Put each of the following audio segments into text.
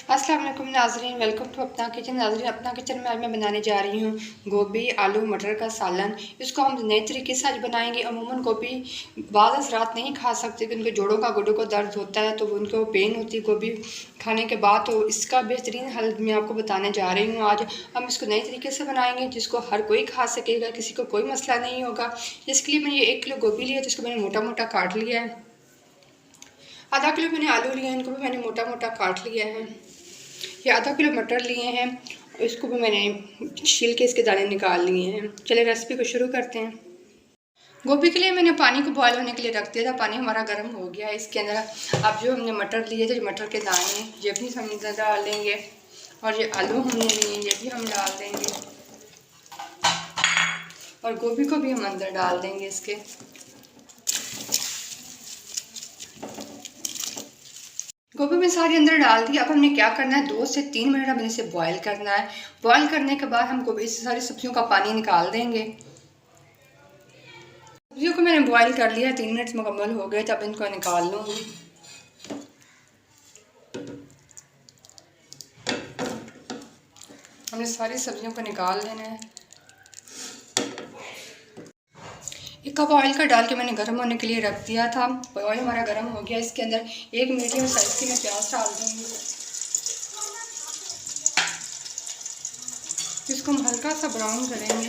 अस्सलाम वालेकुम नाज़रीन, वेलकम टू अपना किचन। नाज़रीन, अपना किचन में आज मैं बनाने जा रही हूँ गोभी आलू मटर का सालन। इसको हम नए तरीके से आज बनाएंगे। अमूमन गोभी बाज़ हज़रात नहीं खा सकते कि उनके जोड़ों का गुर्दों को दर्द होता है, तो उनको पेन होती है गोभी खाने के बाद। तो इसका बेहतरीन हल मैं आपको बताने जा रही हूँ। आज हम इसको नए तरीके से बनाएंगे जिसको हर कोई खा सकेगा, किसी को कोई मसला नहीं होगा। इसके लिए मैंने 1 किलो गोभी लिया, जिसको मैंने मोटा मोटा काट लिया है। आधा किलो मैंने आलू लिया है, इनको भी मैंने मोटा मोटा काट लिया है। ये आधा किलो मटर लिए हैं, इसको भी मैंने छील के इसके दाने निकाल लिए हैं। चलिए रेसिपी को शुरू करते हैं। गोभी के लिए मैंने पानी को बॉयल होने के लिए रख दिया था। पानी हमारा गर्म हो गया है। इसके अंदर अब जो हमने मटर लिए थे, मटर के दाने, ये भी हम अंदर डाल देंगे। और ये आलू हमने लिए, ये भी हम डाल देंगे। और गोभी को भी हम अंदर डाल देंगे इसके। गोभी में सारी अंदर डाल दी। अब हमने क्या करना है, 2 से 3 मिनट हमने इसे बॉयल करना है। बॉयल करने के बाद हम गोभी से सारी सब्जियों का पानी निकाल देंगे। सब्जियों को मैंने बॉयल कर लिया, 3 मिनट मुकम्मल हो गए, तब इनको निकाल लूँगी। हमने सारी सब्जियों को निकाल लेना है। 1 कप ऑयल का डाल के मैंने गर्म होने के लिए रख दिया था। ऑयल हमारा गर्म हो गया। इसके अंदर 1 मीडियम साइज़ की मैं प्याज डाल दूँगी। इसको हम हल्का सा ब्राउन करेंगे।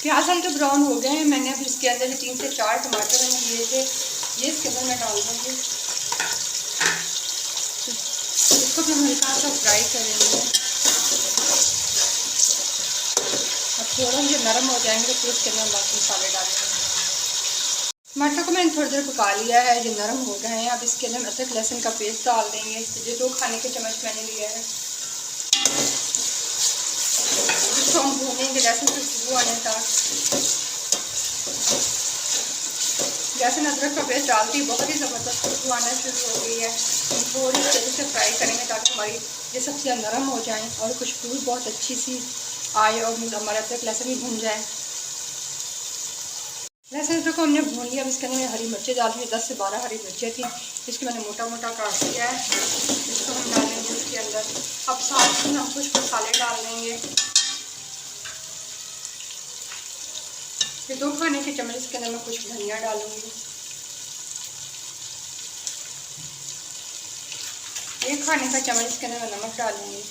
प्याज हल्के ब्राउन हो गए हैं। मैंने अब इसके अंदर 3 से 4 टमाटर मैंने लिए थे, ये इसके अंदर मैं डाल दूँगी। इसको भी हम हल्का सा फ्राई करेंगे। अब थोड़ा ये नरम हो जाएंगे तो फिर इसके अंदर हम बाकी मसाले डालेंगे। टमाटर को मैंने थोड़ी देर पका लिया है, ये नरम हो गए हैं। अब इसके अंदर अदरक लहसुन का पेस्ट डाल देंगे। ये 2 खाने के चम्मच मैंने लिया है। इसको हम भूनेंगे लहसुन से खुशबू आने तक। लहसुन अदरक का पेस्ट डालती बहुत ही ज़बरदस्त खुशबू आना शुरू हो गई है। हम थोड़ी तेज़ी से फ्राई करेंगे ताकि हमारी ये सब्जियाँ नरम हो जाएँ और खुशबू बहुत अच्छी सी आए और हमारा अदरक लहसुन भी भून जाए। लहसुन को हमने भून लिया। अब इसके अंदर हरी मिर्चें डाल दी, 10 से 12 हरी मिर्चें थी, इसको मैंने मोटा मोटा काट दिया है। इसको हम डालेंगे इसके अंदर। अब साथ में हम कुछ मसाले डाल देंगे। ये 2 खाने के चम्मच इसके अंदर मैं कुछ धनिया डालूंगी। 1 खाने का चम्मच इसके अंदर मैं नमक डालूंगी।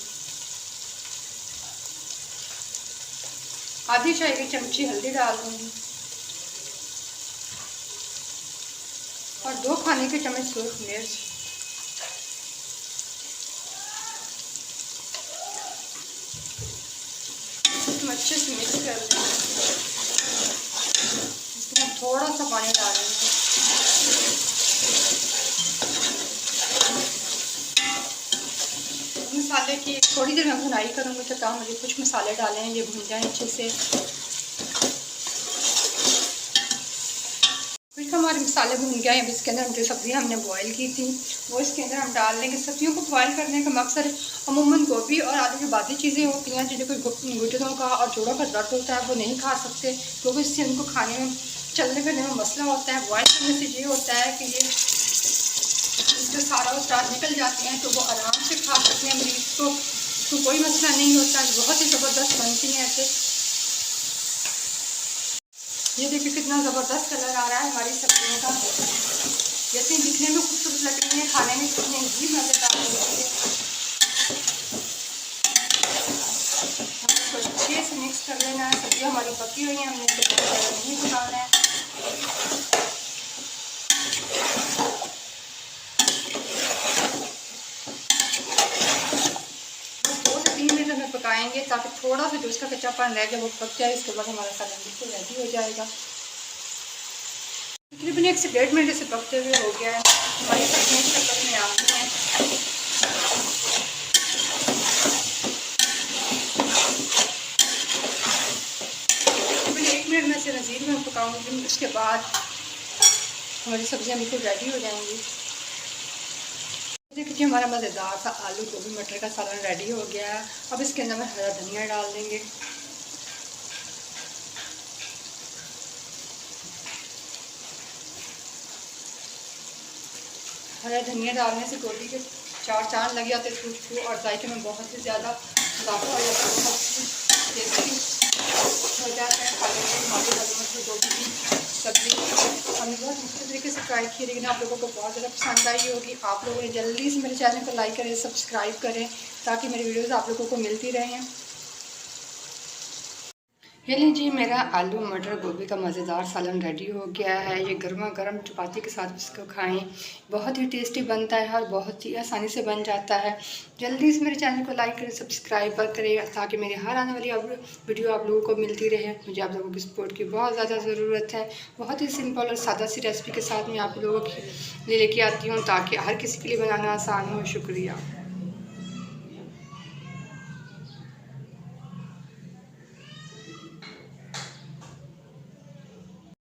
आधी चाय की चमची हल्दी डाल दूंगी और 2 खाने के चम्मच सूरख मिर्च। इसको अच्छे से मिक्स कर देंगे। इसमें हम थोड़ा सा पानी डालेंगे। मसाले की थोड़ी देर मैं भुनाई करूँगी तो ताकि मुझे कुछ मसाले डाले हैं, ये भुन जाएं अच्छे से। कुछ हमारे मसाले भुन गए हैं। अब इसके अंदर हम जो सब्जियाँ हमने बॉयल की थी वो इसके अंदर हम डाल देंगे। सब्जियों को बॉयल करने का मकसद अमूमन गोभी और आलू की बाकी चीज़ें होती हैं जिन्हें कोई घुटनों का और जोड़ों का दर्द होता है वो नहीं खा सकते, क्योंकि इससे उनको खाने में चलने फिरने में मसला होता है। बॉयल करने से ये होता है कि ये इसका सारा उसरात निकल जाते हैं तो वो आराम से खा सकते हैं। मरीज को कोई मसला नहीं होता है। बहुत ही ज़बरदस्त बनती हैं ऐसे। ये देखिए कितना ज़बरदस्त कलर आ रहा है हमारी सब्जियों का। जैसे दिखने में खूबसूरत लग रही है, खाने में कितने ही मज़ेदार लगती है। हमको अच्छे से मिक्स कर लेना है। सब्जियाँ हमारी पकी हुई हैं, हमने इसे बहुत ज़्यादा नहीं पकाना है। पकाएंगे ताकि थोड़ा सा जो इसका कच्चापन रह जाए वो पक जाए। इसके बाद हमारा सालन बिल्कुल रेडी हो जाएगा। तकरीबन 1 से 1.5 मिनट से पकते हुए हो गया है। हमारी सब्जियाँ शक्कर में आती हैं। तकरीबन 1 मिनट में से मज़ीद में पकाऊंगी, उसके बाद हमारी सब्जियाँ बिल्कुल रेडी हो जाएंगी। देखिए हमारा मज़ेदार सा आलू गोभी मटर का सालन रेडी हो गया है। अब इसके अंदर हम हरा धनिया डाल देंगे। हरा धनिया डालने से गोभी के चार चांद लग जाते हैं खुशबू और जायके में बहुत ही ज़्यादा इजाफा हो जाता है, बहुत टेस्टी हो जाता है खाने में। हमारी हरी गोभी की सब्ज़ी हमने बहुत मुख्तलिफ तरीके से ट्राई की, लेकिन आप लोगों को बहुत ज़्यादा पसंद आई होगी। आप लोगों ने जल्दी से मेरे चैनल को लाइक करें, सब्सक्राइब करें, ताकि मेरी वीडियोज़ आप लोगों को मिलती रहें। ये लीजिए मेरा आलू मटर गोभी का मज़ेदार सालन रेडी हो गया है। ये गर्मा गर्म चपाती के साथ इसको खाएं, बहुत ही टेस्टी बनता है और बहुत ही आसानी से बन जाता है। जल्दी से मेरे चैनल को लाइक करें, सब्सक्राइब करें, ताकि मेरी हर आने वाली वीडियो आप लोगों को मिलती रहे। मुझे आप लोगों की सपोर्ट की बहुत ज़्यादा ज़रूरत है। बहुत ही सिंपल और सादा सी रेसिपी के साथ मैं आप लोगों के लिए लेके आती हूँ, ताकि हर किसी के लिए बनाना आसान हो। शुक्रिया।